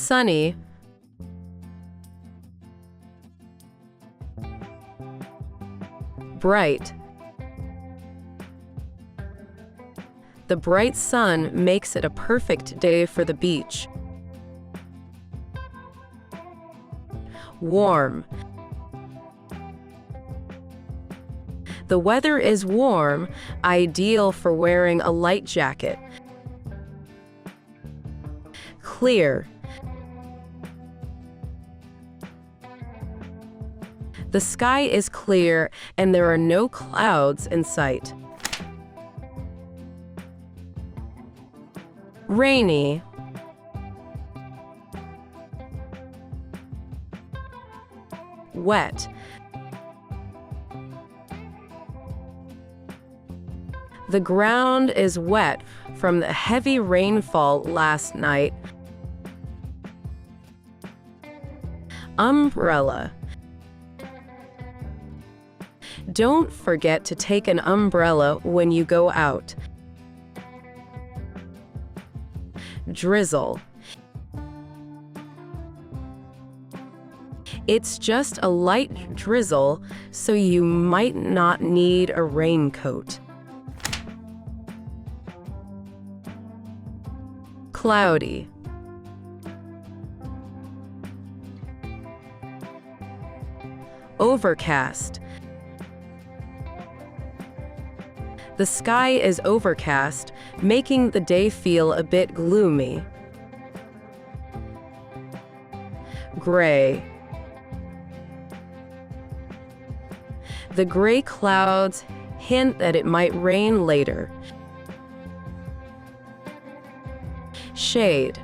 Sunny. Bright. The bright sun makes it a perfect day for the beach. Warm. The weather is warm, ideal for wearing a light jacket. Clear. The sky is clear and there are no clouds in sight. Rainy. Wet. The ground is wet from the heavy rainfall last night. Umbrella. Don't forget to take an umbrella when you go out. Drizzle. It's just a light drizzle, so you might not need a raincoat. Cloudy. Overcast. The sky is overcast, making the day feel a bit gloomy. Gray. The gray clouds hint that it might rain later. Shade.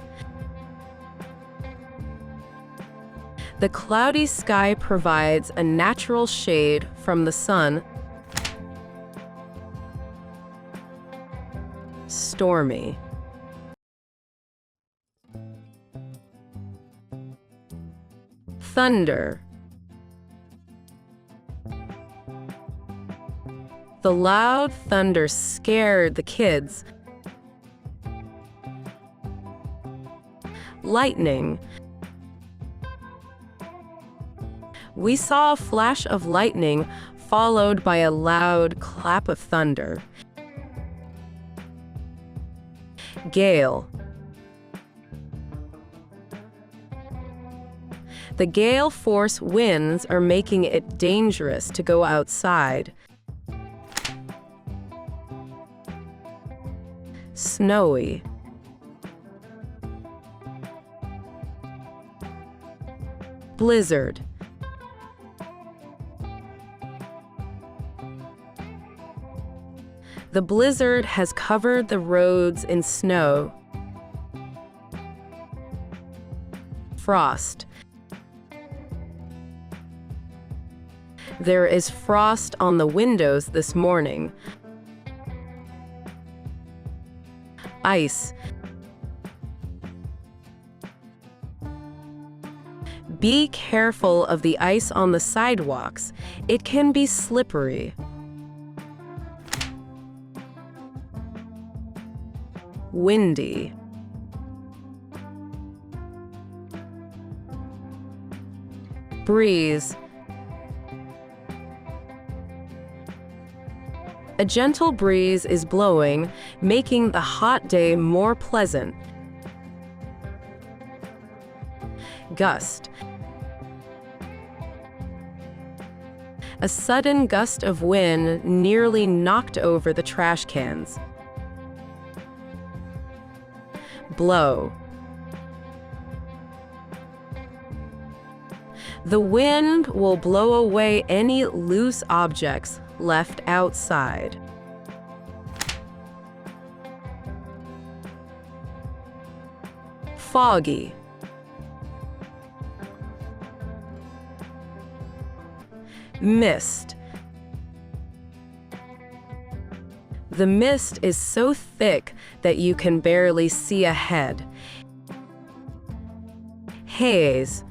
The cloudy sky provides a natural shade from the sun. Stormy. Thunder. The loud thunder scared the kids. Lightning. We saw a flash of lightning followed by a loud clap of thunder. Gale. The gale force winds are making it dangerous to go outside. Snowy. Blizzard. The blizzard has covered the roads in snow. Frost. There is frost on the windows this morning. Ice. Be careful of the ice on the sidewalks. It can be slippery. Windy. Breeze. A gentle breeze is blowing, making the hot day more pleasant. Gust. A sudden gust of wind nearly knocked over the trash cans. Blow. The wind will blow away any loose objects left outside. Foggy. Mist. The mist is so thick that you can barely see ahead. Haze.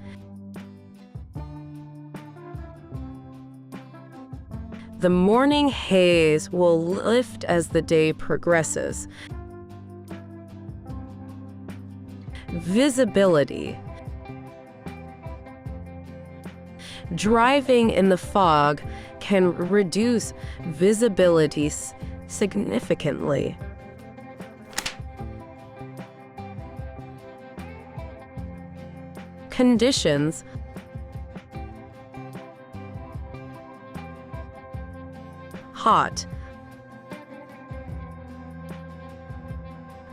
The morning haze will lift as the day progresses. Visibility. Driving in the fog can reduce visibility significantly. Conditions. Hot.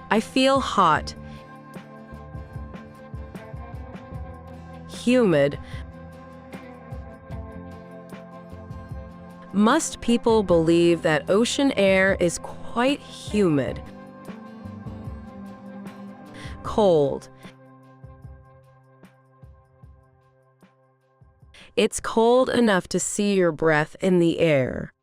I feel hot. Humid. Most people believe that ocean air is quite humid. Cold. It's cold enough to see your breath in the air.